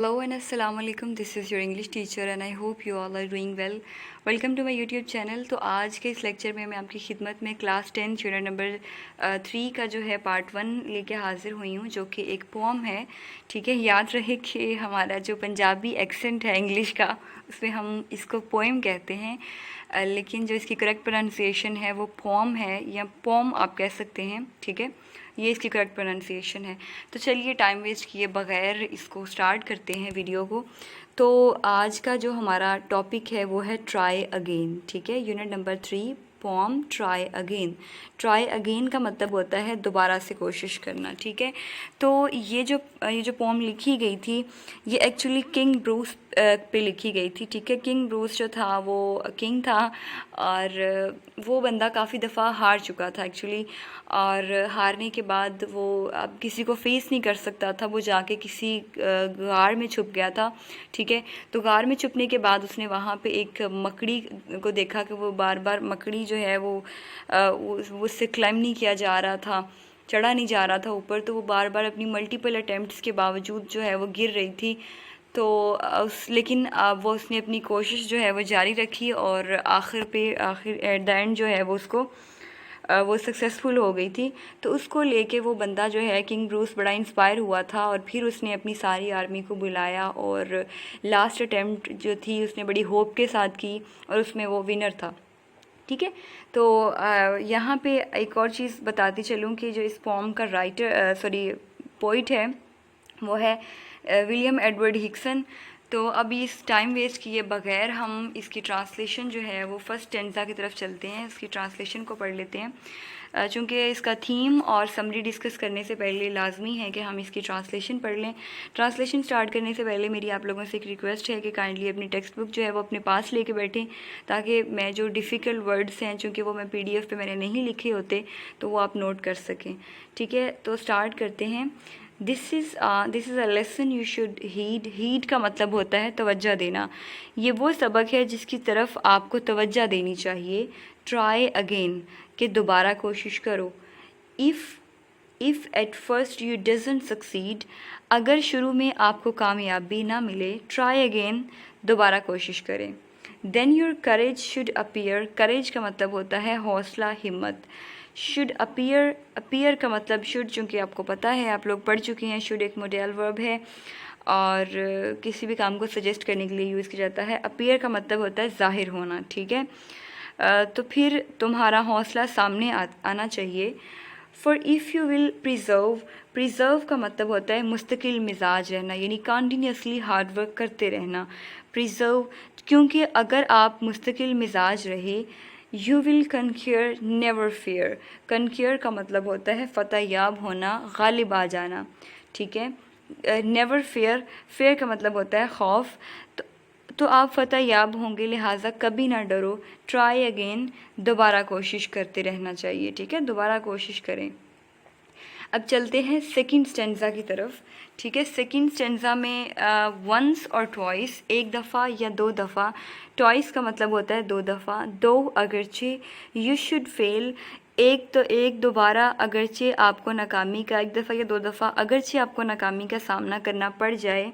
Hello and Assalamu alaikum. This is your English teacher and I hope you all are doing well. Welcome to my YouTube channel. तो आज के इस lecture में मैं आपकी खिदमत में क्लास 10 यूनिट नंबर 3 का जो है पार्ट 1 लेके हाज़िर हुई हूँ, जो कि एक पोम है. ठीक है, याद रहे कि हमारा जो पंजाबी एक्सेंट है इंग्लिश का, उसमें हम इसको पोएम कहते हैं, लेकिन जो इसकी करेक्ट प्रोनाउंसिएशन है वो पोम है या पोम आप कह सकते हैं. ठीक है, ये इसकी करेक्ट प्रोनाउंसिएशन है. तो चलिए टाइम वेस्ट किए बगैर इसको स्टार्ट करते हैं वीडियो को. तो आज का जो हमारा टॉपिक है वो है ट्राई अगेन. ठीक है, unit number 3 poem try again. Try again का मतलब होता है दोबारा से कोशिश करना. ठीक है, तो ये जो पोम लिखी गई थी ये एक्चुअली किंग ब्रूस पे लिखी गई थी. ठीक है, किंग ब्रूस जो था वो किंग था और वो बंदा काफ़ी दफ़ा हार चुका था एक्चुअली, और हारने के बाद वो अब किसी को फेस नहीं कर सकता था. वो जाके किसी गार में छुप गया था. ठीक है, तो गार में छुपने के बाद उसने वहाँ पे एक मकड़ी को देखा कि वो बार बार मकड़ी जो है वो उससे क्लाइम नहीं किया जा रहा था, चढ़ा नहीं जा रहा था ऊपर. तो वो बार बार अपनी मल्टीपल अटैम्प्ट्स के बावजूद जो है वो गिर रही थी. तो लेकिन वो उसने अपनी कोशिश जो है वो जारी रखी और आखिर एट द एंड जो है वो उसको वो सक्सेसफुल हो गई थी. तो उसको लेके वो बंदा जो है किंग ब्रूस बड़ा इंस्पायर हुआ था और फिर उसने अपनी सारी आर्मी को बुलाया और लास्ट अटैम्प्ट जो थी उसने बड़ी होप के साथ की और उसमें वो विनर था. ठीक है, तो यहाँ पे एक और चीज़ बताती चलूँ कि जो इस पोम का पोइट है वो है विलियम एडवर्ड हिक्सन. तो अभी इस टाइम वेस्ट किए बगैर हम इसकी ट्रांसलेशन जो है वो फर्स्ट स्टेंजा की तरफ चलते हैं. इसकी ट्रांसलेशन को पढ़ लेते हैं. चूँकि इसका थीम और समरी डिस्कस करने से पहले लाजमी है कि हम इसकी ट्रांसलेशन पढ़ लें. ट्रांसलेशन स्टार्ट करने से पहले मेरी आप लोगों से एक रिक्वेस्ट है कि काइंडली अपनी टेक्स्ट बुक जो है वो अपने पास लेके बैठें, ताकि मैं जो डिफ़िकल्ट वर्ड्स हैं, चूँकि वो मैं PDF पे मैंने नहीं लिखे होते, तो वो आप नोट कर सकें. ठीक है, तो स्टार्ट करते हैं. This is a lesson you should heed. Heed का मतलब होता है तवज्जो देना. ये वो सबक है जिसकी तरफ आपको तवज्जो देनी चाहिए. ट्राई अगेन कि दोबारा कोशिश करो. If at first you doesn't succeed, अगर शुरू में आपको कामयाबी ना मिले, ट्राई अगेन दोबारा कोशिश करें. Then your courage should appear. Courage का मतलब होता है हौसला, हिम्मत. शुड अपीयर का मतलब शुड, चूँकि आपको पता है, आप लोग पढ़ चुके हैं, शुड एक मॉडल वर्ब है और किसी भी काम को सजेस्ट करने के लिए यूज़ किया जाता है. अपीयर का मतलब होता है ज़ाहिर होना. ठीक है, तो फिर तुम्हारा हौसला सामने आना चाहिए. For if you will preserve का मतलब होता है मुस्तकिल मिजाज रहना, यानी कंटिन्यूसली हार्ड वर्क करते रहना. प्रिजर्व, क्योंकि अगर आप मुस्तकिल मिजाज रहे, यू विल कनक्योर नेवर फियर. कनक्योर का मतलब होता है फतह याब होना, गालिब आ जाना. ठीक है, नेवर फियर, फेयर का मतलब होता है खौफ. तो आप फतह याब होंगे, लिहाजा कभी ना डरो. ट्राई अगेन, दोबारा कोशिश करते रहना चाहिए. ठीक है, दोबारा कोशिश करें. अब चलते हैं सेकंड स्टेंजा की तरफ. ठीक है, सेकंड स्टेंजा में वंस और ट्वाइस, एक दफ़ा या दो दफ़ा. ट्वाइस का मतलब होता है दो दफ़ा. दो अगरचे, यू शुड फेल. एक दोबारा, अगरचे आपको नाकामी का, एक दफ़ा या दो दफ़ा अगरचे आपको नाकामी का सामना करना पड़ जाए.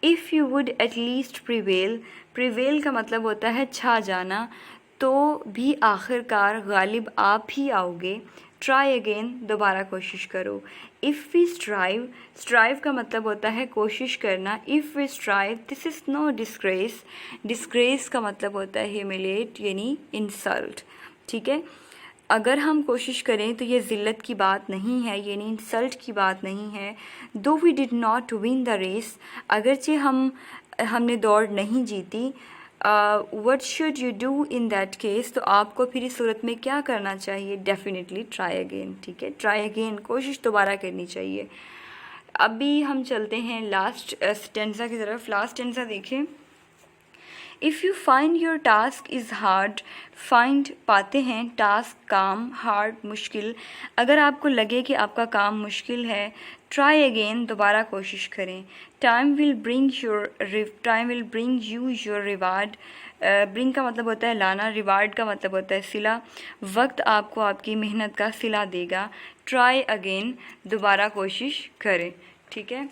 If you would at least prevail का मतलब होता है छा जाना, तो भी आखिरकार गालिब आप ही आओगे. ट्राई अगेन, दोबारा कोशिश करो. इफ़ वी स्ट्राइव का मतलब होता है कोशिश करना. If we strive, this is no disgrace. Disgrace का मतलब होता है ह्यूमिलेट, यानी इंसल्ट. ठीक है, अगर हम कोशिश करें तो ये ज़िल्लत की बात नहीं है, यानी इंसल्ट की बात नहीं है. Though we did not win the race, अगरचे हमने दौड़ नहीं जीती. What should you do in that case, तो आपको फिर इस सूरत में क्या करना चाहिए. Definitely try again. ठीक है, ट्राई अगेन, कोशिश दोबारा करनी चाहिए. अभी हम चलते हैं लास्ट स्टेंजा की तरफ. लास्ट स्टेंजा देखें. If you find your task is hard, find पाते हैं, टास्क काम, हार्ड मुश्किल. अगर आपको लगे कि आपका काम मुश्किल है, ट्राई अगेन, दोबारा कोशिश करें. Time will bring you your reward. Bring का मतलब होता है लाना, रिवार्ड का मतलब होता है सिला. वक्त आपको आपकी मेहनत का सिला देगा. ट्राई अगेन, दोबारा कोशिश करें. ठीक है,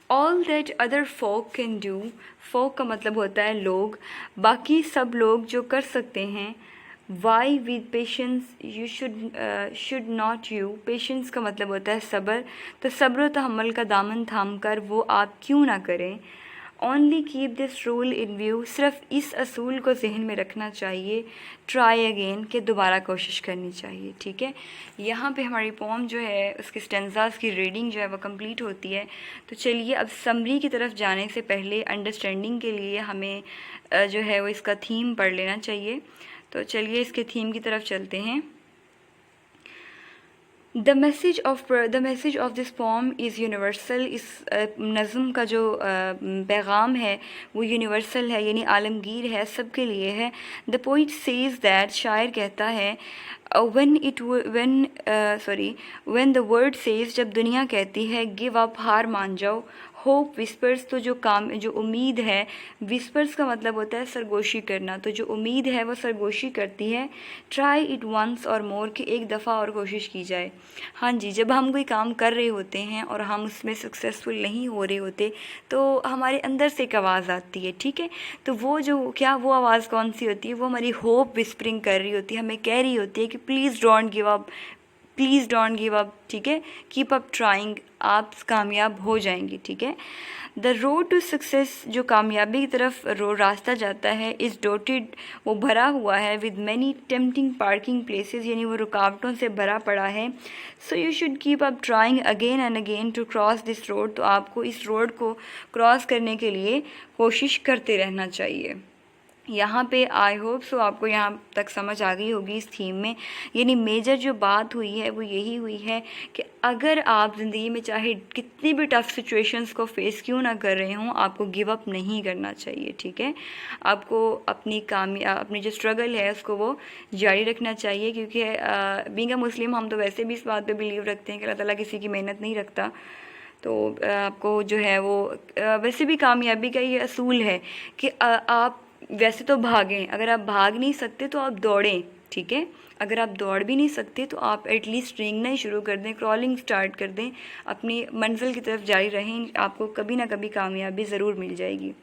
all that other folk can do, folk का मतलब होता है लोग, बाकी सब लोग जो कर सकते हैं, why with patience you should not you, patience का मतलब होता है सब्र, तो सब्र तहम्मुल का दामन थाम कर वो आप क्यों ना करें। Only keep this rule in view, सिर्फ इस असूल को जहन में रखना चाहिए। ट्राई अगेन, के दोबारा कोशिश करनी चाहिए। ठीक है, यहाँ पे हमारी पोम जो है उसके स्टेंजास की रीडिंग जो है वो कंप्लीट होती है। तो चलिए अब समरी की तरफ जाने से पहले अंडरस्टैंडिंग के लिए हमें जो है वो इसका थीम पढ़ लेना चाहिए। तो चलिए इसके थीम की तरफ चलते हैं। The message of this pome is universal, इस नज़म का जो पैगाम है वो यूनिवर्सल है, यानी आलमगीर है, सबके लिए है। द पोइट सेज़ दैट, शायर कहता है, व्हेन द वर्ड सेज़, जब दुनिया कहती है गिव अप, हार मान जाओ, होप विस्पर्स, तो जो उम्मीद है, विस्पर्स का मतलब होता है सरगोशी करना, तो जो उम्मीद है वो सरगोशी करती है। ट्राई इट वंस और मोर, कि एक दफ़ा और कोशिश की जाए। हाँ जी, जब हम कोई काम कर रहे होते हैं और हम उसमें सक्सेसफुल नहीं हो रहे होते तो हमारे अंदर से एक आवाज़ आती है। ठीक है, तो वो आवाज़ कौन सी होती है, वो हमारी होप विस्परिंग कर रही होती है, हमें कह रही होती है कि please don't give up, please don't give up. ठीक है, कीप अप ट्राइंग, आप कामयाब हो जाएंगी। ठीक है, द रोड टू सक्सेस, जो कामयाबी की तरफ रास्ता जाता है, इज़ डोटेड, वो भरा हुआ है, with many tempting parking places, यानी वो रुकावटों से भरा पड़ा है। So you should keep up trying again and again to cross this road, तो आपको इस रोड को क्रॉस करने के लिए कोशिश करते रहना चाहिए। यहाँ पे आई होप सो आपको यहाँ तक समझ आ गई होगी इस थीम में, यानी मेजर जो बात हुई है वो यही हुई है कि अगर आप ज़िंदगी में चाहे कितनी भी टफ़ सिचुएशंस को फेस क्यों ना कर रहे हों, आपको गिव अप नहीं करना चाहिए। ठीक है, आपको अपनी जो स्ट्रगल है उसको वो जारी रखना चाहिए, क्योंकि बीइंग अ मुस्लिम हम तो वैसे भी इस बात पे बिलीव रखते हैं कि अल्लाह ताला किसी की मेहनत नहीं रखता। तो आपको जो है वो वैसे भी कामयाबी का ये असूल है कि आप वैसे तो भागें, अगर आप भाग नहीं सकते तो आप दौड़ें। ठीक है, अगर आप दौड़ भी नहीं सकते तो आप एटलीस्ट रेंगना ही शुरू कर दें, क्रॉलिंग स्टार्ट कर दें, अपनी मंजिल की तरफ जारी रहें, आपको कभी ना कभी कामयाबी ज़रूर मिल जाएगी।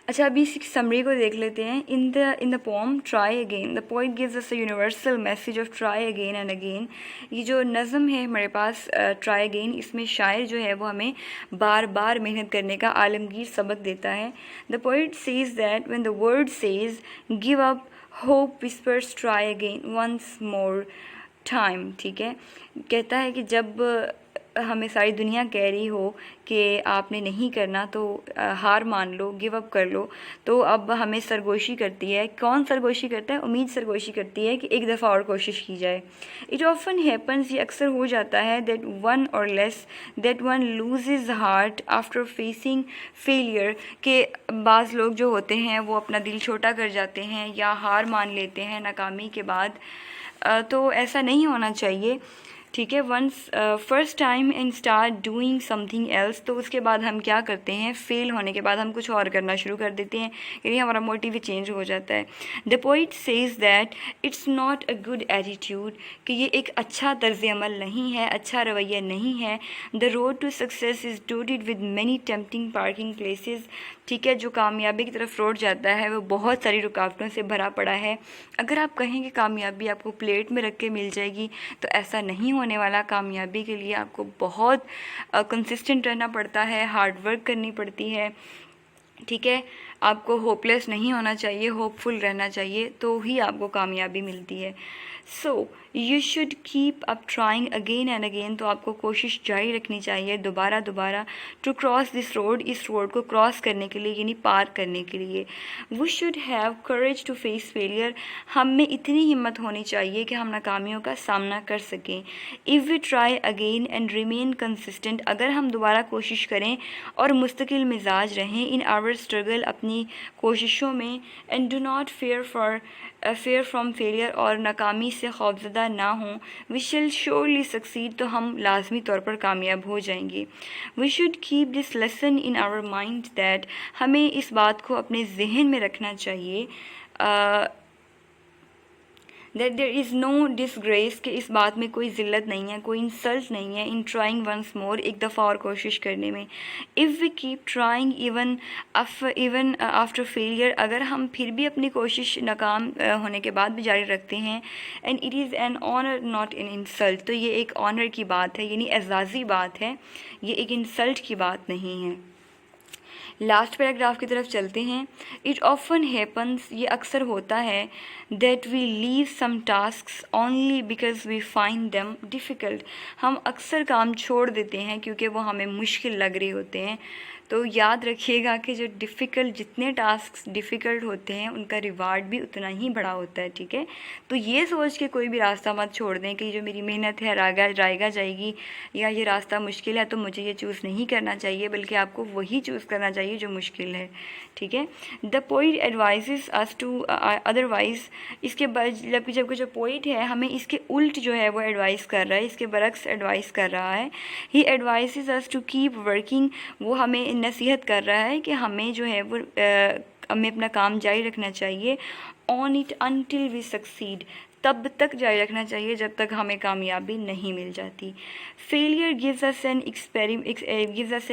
अच्छा, अभी इसी समरी को देख लेते हैं। In the pome try again, the poet gives us a universal message of try again and again. ये जो नज़म है हमारे पास ट्राई अगेन, इसमें शायर जो है वो हमें बार बार मेहनत करने का आलमगीर सबक देता है। The poet says that when the world says give up, hope whispers try again once more time. ठीक है, कहता है कि जब हमें सारी दुनिया कह रही हो कि आपने नहीं करना तो हार मान लो, गिव अप कर लो, तो अब हमें सरगोशी करती है। कौन सरगोशी करता है? उम्मीद सरगोशी करती है कि एक दफ़ा और कोशिश की जाए। इट ऑफन हैपन्स, ये अक्सर हो जाता है, that one loses heart after facing failure, के बाज़ लोग जो होते हैं वो अपना दिल छोटा कर जाते हैं या हार मान लेते हैं नाकामी के बाद। तो ऐसा नहीं होना चाहिए। ठीक है, once first time and start doing something else, तो उसके बाद हम क्या करते हैं, फेल होने के बाद हम कुछ और करना शुरू कर देते हैं, यानी हमारा मोटिव चेंज हो जाता है। The poet says that it's not a good attitude, कि ये एक अच्छा तर्ज अमल नहीं है, अच्छा रवैया नहीं है। The road to success is dotted with many tempting parking places. ठीक है, जो कामयाबी की तरफ रोड जाता है वो बहुत सारी रुकावटों से भरा पड़ा है। अगर आप कहें कि कामयाबी आपको प्लेट में रख के मिल जाएगी तो ऐसा नहीं होने वाला। कामयाबी के लिए आपको बहुत कंसिस्टेंट रहना पड़ता है, हार्ड वर्क करनी पड़ती है। ठीक है, आपको होपलेस नहीं होना चाहिए, होपफुल रहना चाहिए, तो ही आपको कामयाबी मिलती है। So you should keep up trying again and again, तो आपको कोशिश जारी रखनी चाहिए दोबारा दोबारा। टू क्रॉस दिस रोड, इस रोड को क्रॉस करने के लिए, यानी पार करने के लिए। We should have courage to face failure, हम में इतनी हिम्मत होनी चाहिए कि हम नाकामियों का सामना कर सकें। If we try again and remain consistent, अगर हम दोबारा कोशिश करें और मुस्तकिल मिजाज रहें इन आवर स्ट्रगल, अपनी कोशिशों में, and do not fair from failure, और नाकामी से खौफजदा ना हों, वी शिल श्योरली सक्सीड, तो हम लाजमी तौर पर कामयाब हो जाएंगे। We should keep this lesson in our mind that, हमें इस बात को अपने जहन में रखना चाहिए that there is no disgrace, कि इस बात में कोई ज़िल्लत नहीं है, कोई इंसल्ट नहीं है इन ट्राइंग वंस मोर, एक दफ़ा और कोशिश करने में। If we keep trying even after failure, अगर हम फिर भी अपनी कोशिश नाकाम होने के बाद भी जारी रखते हैं, and it is an honour not an insult, तो ये एक ऑनर की बात है, यानी एजाज़ी बात है, ये एक इंसल्ट की बात नहीं है। लास्ट पैराग्राफ की तरफ चलते हैं। इट ऑफन हैपन्स, ये अक्सर होता है, that we leave some tasks only because we find them difficult, हम अक्सर काम छोड़ देते हैं क्योंकि वो हमें मुश्किल लग रहे होते हैं। तो याद रखिएगा कि जो डिफ़िकल्ट, जितने टास्क डिफ़िकल्ट होते हैं उनका रिवार्ड भी उतना ही बड़ा होता है, ठीक है। तो ये सोच के कोई भी रास्ता मत छोड़ दें कि जो मेरी मेहनत है रायगा जाएगी, या ये रास्ता मुश्किल है तो मुझे ये चूज़ नहीं करना चाहिए, बल्कि आपको वही चूज़ करना चाहिए जो मुश्किल है, ठीक है। The poet advises us to otherwise, इसके जबकि जो पोइट है हमें इसके उल्ट जो है वो एडवाइस कर रहा है, इसके बरक्स एडवाइस कर रहा है। He advises us to keep working, वो हमें नसीहत कर रहा है कि हमें जो है वो हमें अपना काम जारी रखना चाहिए। On it until we succeed, तब तक जारी रखना चाहिए जब तक हमें कामयाबी नहीं मिल जाती। Failure gives us an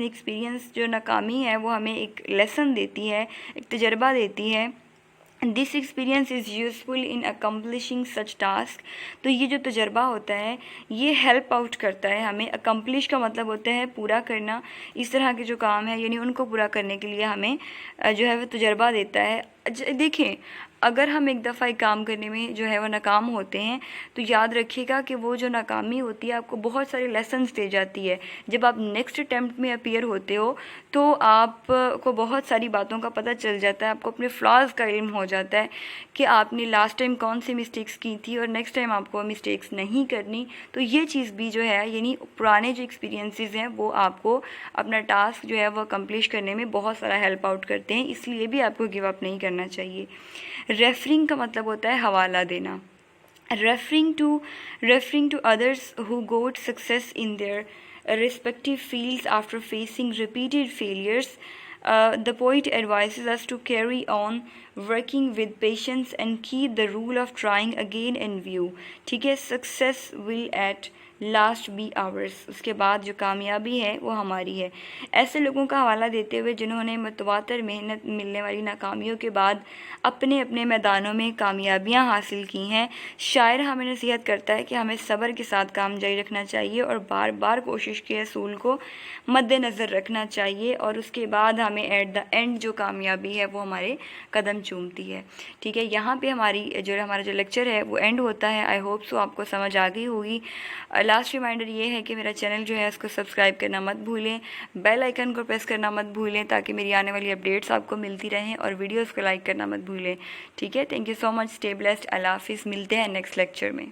experience, जो नाकामी है वो हमें एक लेसन देती है, एक तजर्बा देती है। This experience is useful in accomplishing such task, तो ये जो तजर्बा होता है ये हेल्प आउट करता है हमें। अकम्पलिश का मतलब होता है पूरा करना, इस तरह के जो काम है यानी उनको पूरा करने के लिए हमें जो है वो तजर्बा देता है। देखें, अगर हम एक दफ़ा एक काम करने में जो है वो नाकाम होते हैं तो याद रखिएगा कि वो जो नाकामी होती है आपको बहुत सारे लेसन्स दे जाती है। जब आप नेक्स्ट अटैम्प्ट में अपीयर होते हो तो आपको बहुत सारी बातों का पता चल जाता है, आपको अपने फ्लॉज का इल्म हो जाता है कि आपने लास्ट टाइम कौन सी मिस्टेक्स की थी और नेक्स्ट टाइम आपको मिस्टेक्स नहीं करनी। तो ये चीज़ भी जो है यानी पुराने जो एक्सपीरियंसेस हैं वो आपको अपना टास्क जो है वो अकम्प्लिश करने में बहुत सारा हेल्प आउट करते हैं, इसलिए भी आपको गिव अप नहीं करना चाहिए। रेफरिंग का मतलब होता है हवाला देना। referring to others who got success in their respective fields after facing repeated failures, the poet advises us to carry on working with patience and keep the rule of trying again in view, ठीक है। success will at last be ours, उसके बाद जो कामयाबी है वो हमारी है। ऐसे लोगों का हवाला देते हुए जिन्होंने मुतवातर मेहनत मिलने वाली नाकामियों के बाद अपने अपने मैदानों में कामयाबियां हासिल की हैं, शायर हमें नसीहत करता है कि हमें सब्र के साथ काम जारी रखना चाहिए और बार बार कोशिश के असूल को मद्देनज़र रखना चाहिए, और उसके बाद हमें एट द एंड जो कामयाबी है वो हमारे कदम चूमती है, ठीक है। यहाँ पे हमारा जो लेक्चर है वो एंड होता है। आई होप सो आपको समझ आ गई होगी। लास्ट रिमाइंडर ये है कि मेरा चैनल जो है उसको सब्सक्राइब करना मत भूलें, बेल आइकन को प्रेस करना मत भूलें ताकि मेरी आने वाली अपडेट्स आपको मिलती रहें, और वीडियोस को लाइक करना मत भूलें, ठीक है। Thank you so much, stay blessed, अल्लाह हाफिज़, मिलते हैं नेक्स्ट लेक्चर में।